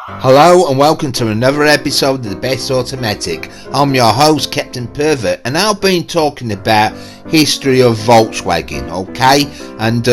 Hello and welcome to another episode of The Best Automatic. I'm your host, Captain Pervert, and I've been talking about history of Volkswagen, okay? And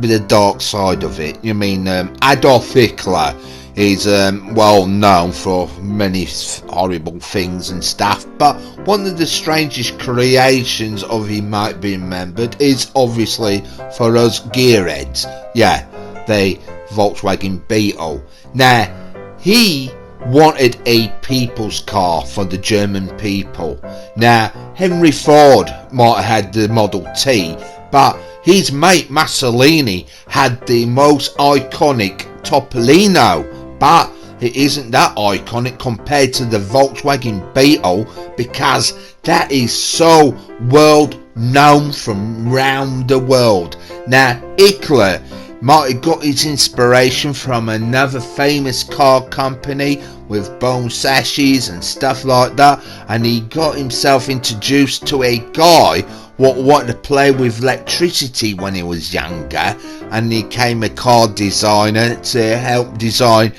with the dark side of it. Adolf Hitler is well known for many horrible things and stuff, but one of the strangest creations of him might be remembered is obviously for us gearheads. Yeah, the Volkswagen Beetle. Now, he wanted a people's car for the German people. Now, Henry Ford might have had the Model T, but his mate Mussolini had the most iconic Topolino, but it isn't that iconic compared to the Volkswagen Beetle, because that is so world known from round the world. Now, Hitler might have got his inspiration from another famous car company with bone sashes and stuff like that, and he got himself introduced to a guy what wanted to play with electricity when he was younger, and he became a car designer to help design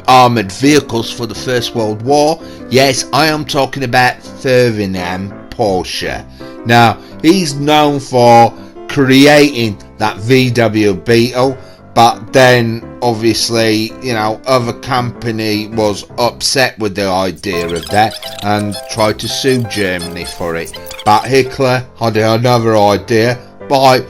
armoured vehicles for the First World War. Yes, I am talking about Ferdinand Porsche. Now, he's known for creating that VW Beetle, but then obviously other company was upset with the idea of that and tried to sue Germany for it. But Hitler had another idea. By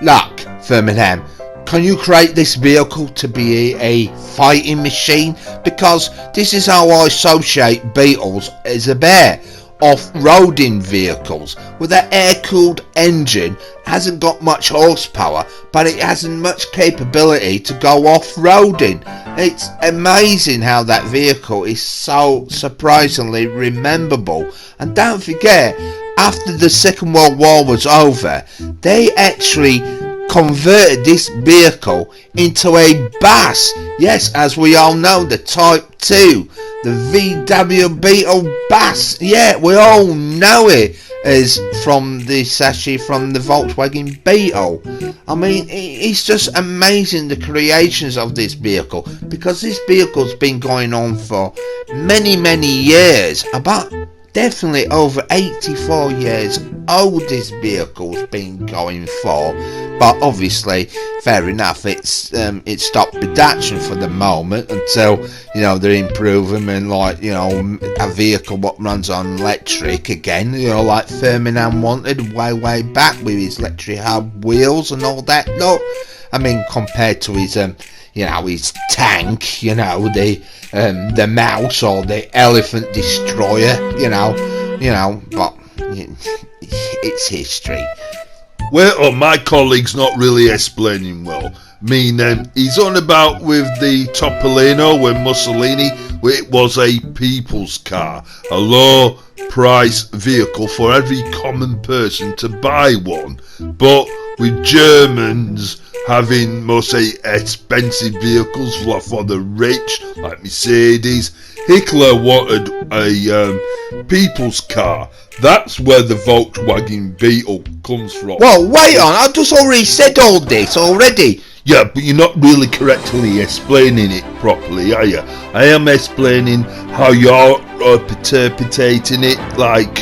luck, Ferdinand, can you create this vehicle to be a fighting machine? Because this is how I associate Beetles as a bear. Off-roading vehicles with an air-cooled engine. Hasn't got much horsepower, but it hasn't much capability to go off-roading. It's amazing how that vehicle is so surprisingly rememberable. And don't forget, after the Second World War was over, they actually converted this vehicle into a bus. Yes, as we all know, the Type 2, the VW Beetle bus. Yeah, we all know it as from the sachet from the Volkswagen Beetle. I mean, it's just amazing, the creations of this vehicle, because this vehicle's been going on for many years, about definitely over 84 years old this vehicle's been going for. But obviously, fair enough, it stopped production for the moment until they're improving and a vehicle what runs on electric again, like Ferdinand wanted way back with his electric hub wheels and all that. Look, I mean, compared to his his tank, the mouse or the elephant destroyer, but it's history. Well, my colleague's not really explaining well. He's on about with the Topolino when Mussolini, it was a people's car, a low price vehicle for every common person to buy one. But with Germans having mostly expensive vehicles for the rich, like Mercedes, Hitler wanted a people's car. That's where the Volkswagen Beetle comes from. Well, wait on, I've just already said all this already. Yeah, but you're not really correctly explaining it properly, are you? I am explaining how you're interpreting it, like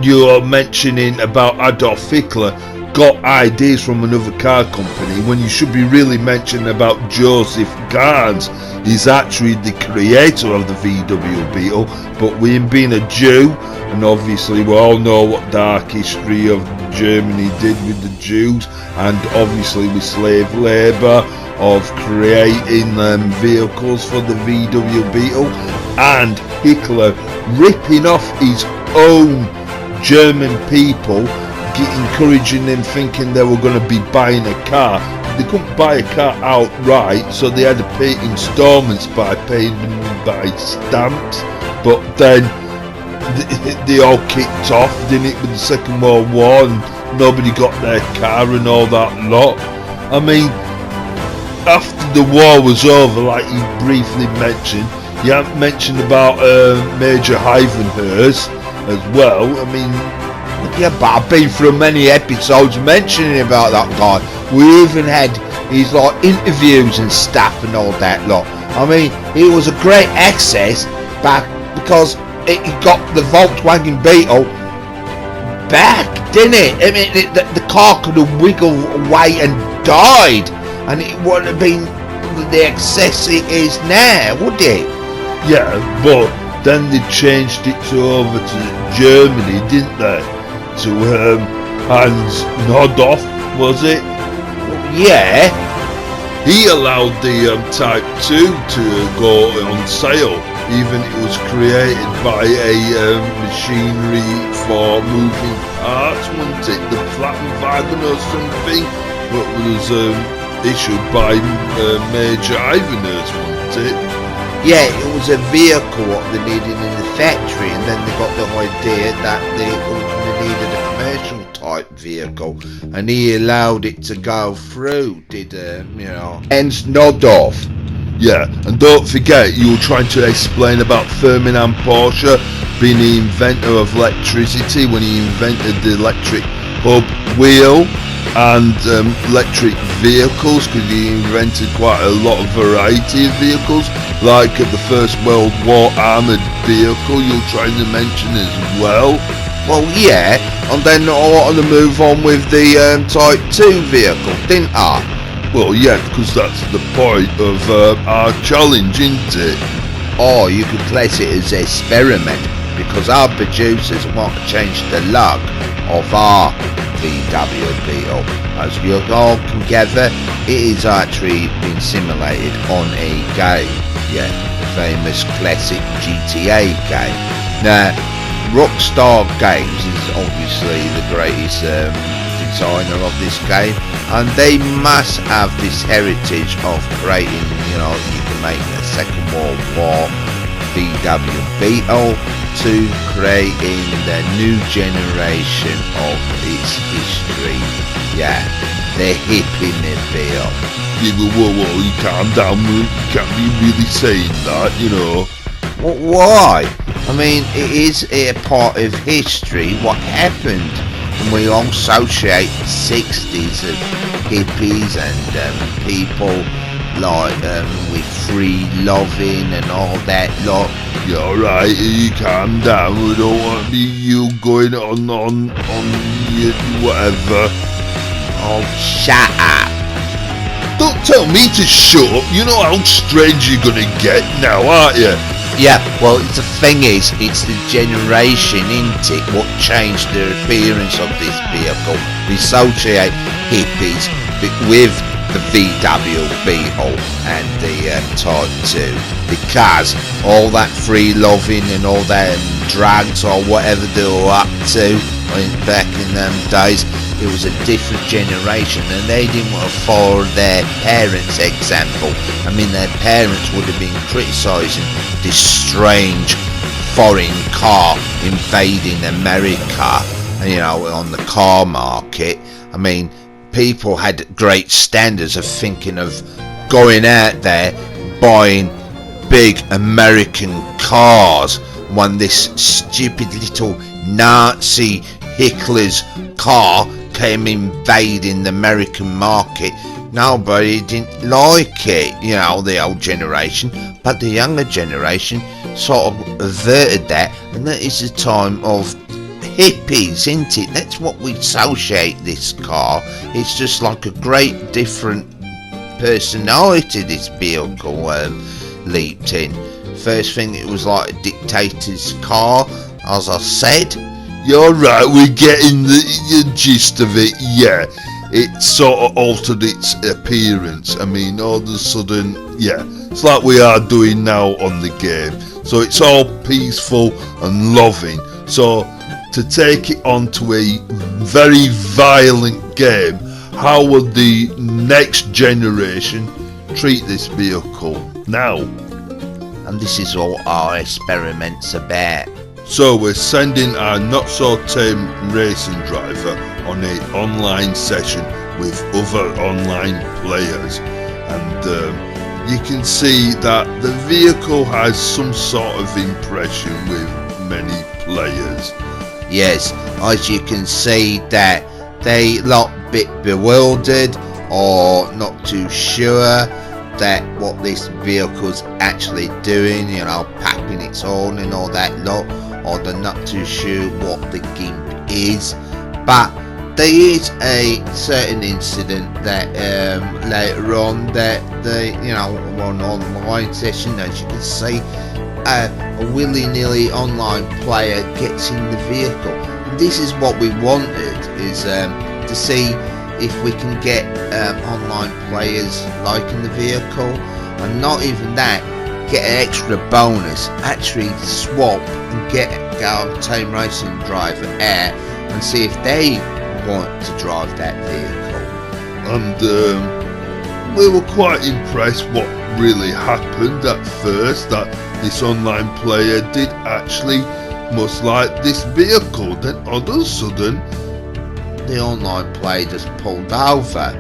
you're mentioning about Adolf Hitler got ideas from another car company when you should be really mentioning about Joseph Gans. He's actually the creator of the VW Beetle, but with him being a Jew, and obviously we all know what dark history of Germany did with the Jews, and obviously with slave labour of creating vehicles for the VW Beetle, and Hitler ripping off his own German people, encouraging them, thinking they were going to be buying a car. They couldn't buy a car outright, so they had to pay installments by paying them by stamps. But then they all kicked off, didn't it, with the Second World War, and nobody got their car and all that lot. I mean, after the war was over, like you briefly mentioned, you haven't mentioned about Major Ivanhoe as well. I mean, yeah, but I've been through many episodes mentioning about that guy. We even had his interviews and stuff and all that lot. I mean, it was a great access back because it got the Volkswagen Beetle back, didn't it? I mean, the car could have wiggled away and died, and it wouldn't have been the access it is now, would it? Yeah, but then they changed it over to Germany, didn't they? To Hans Nodhoff, was it? Yeah. He allowed the Type 2 to go on sale, even it was created by a machinery for moving parts, wasn't it? The Plattenwagen or something, what was issued by Major Ivaners, wasn't it? Yeah, it was a vehicle what they needed in the factory, and then they got the idea that they needed a commercial type vehicle, and he allowed it to go through, did Hans Nodhoff. Yeah, and don't forget, you were trying to explain about Ferdinand Porsche being the inventor of electricity when he invented the electric hub wheel and electric vehicles, because he invented quite a lot of variety of vehicles, like the First World War armoured vehicle you're trying to mention as well. Well, yeah, and then I wanted to move on with the Type 2 vehicle, didn't I? Well, yeah, because that's the point of our challenge, isn't it? Or you could place it as an experiment, because our producers want to change the look of our VW Beetle. As you all can gather, it is actually been simulated on a game, yeah, the famous classic GTA game. Now, Rockstar Games is obviously the greatest designer of this game, and they must have this heritage of creating, you can make a Second World War VW Beetle to creating the new generation of its history. Yeah, the hippie mobile. Yeah, whoa, you calm down, you can't be really saying that, Why? I mean, it is a part of history, what happened, and we all associate the 60s of hippies and people like with free loving and all that lot. Yeah, alright, you calm down, we don't want to be you going on whatever. Oh, shut up. Don't tell me to shut up, you know how strange you're gonna get now, aren't you? Yeah, well, the thing is, it's the generation, isn't it, what changed the appearance of this vehicle. We associate hippies with the VW Beetle and the Type 2, because all that free loving and all that drugs or whatever they were up to back in them days, it was a different generation, and they didn't want to follow their parents' example. I mean, their parents would have been criticising this strange foreign car invading America, on the car market. I mean, people had great standards of thinking of going out there buying big American cars when this stupid little Nazi Hitler's car came invading the American market. Nobody didn't like it, the old generation, but the younger generation sort of averted that, and that is the time of hippies, isn't it? That's what we associate this car. It's just like a great different personality this vehicle leaped in. First thing, it was like a dictator's car, as I said. You're right, we're getting the gist of it, yeah. It sort of altered its appearance. I mean, all of a sudden, yeah, it's like we are doing now on the game. So it's all peaceful and loving. So to take it on to a very violent game, how would the next generation treat this vehicle now? And this is what our experiment's about. So we're sending our not-so-tame racing driver on an online session with other online players, and you can see that the vehicle has some sort of impression with many players. Yes, as you can see that they look a bit bewildered or not too sure, that what this vehicle's actually doing, you know, papping its horn and all that lot, or they're not too sure what the GIMP is. But there is a certain incident that later on that you know, one online session, as you can see, a willy-nilly online player gets in the vehicle. And this is what we wanted, is to see if we can get online players liking the vehicle, and not even that, get an extra bonus, actually swap and get our team racing driver out and see if they want to drive that vehicle. And we were quite impressed what really happened at first, that this online player did actually must like this vehicle. Then all of a sudden the online player just pulled over.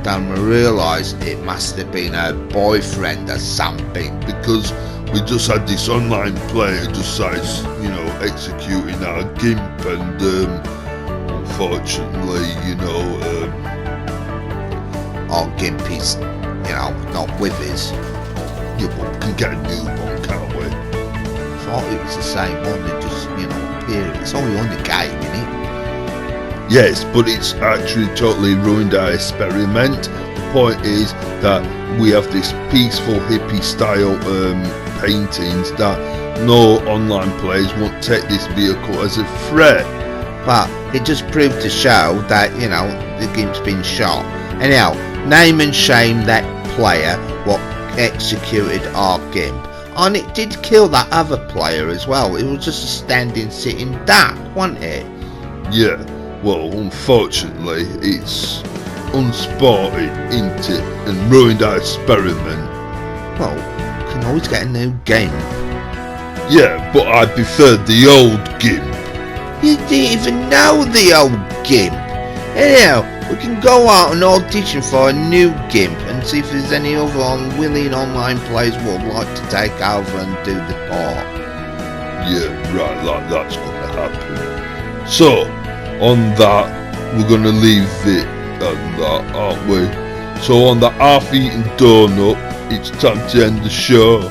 Then we realised it must have been her boyfriend or something, because we just had this online player just started, you know, executing our GIMP, and unfortunately, you know, our GIMP is, you know, not with us. yeah, well, we can get a new one, can't we? I thought it was the same one that just, you know, appeared. It's only on the game, innit? Yes, but it's actually totally ruined our experiment. The point is that we have this peaceful hippie style paintings that no online players won't take this vehicle as a threat. But it just proved to show that, you know, the GIMP's been shot. Anyhow, name and shame that player what executed our GIMP. And it did kill that other player as well. It was just a standing sitting duck, wasn't it? Yeah, well, unfortunately, it's unsported, isn't it, and ruined our experiment. Well, you can always get a new GIMP. Yeah, but I preferred the old GIMP. You didn't even know the old GIMP. Anyhow, we can go out and audition for a new GIMP and see if there's any other unwilling online players would like to take over and do the part. Yeah, right, like that's gonna happen. So, on that, we're gonna leave it at that, aren't we? So on the half-eaten donut, it's time to end the show.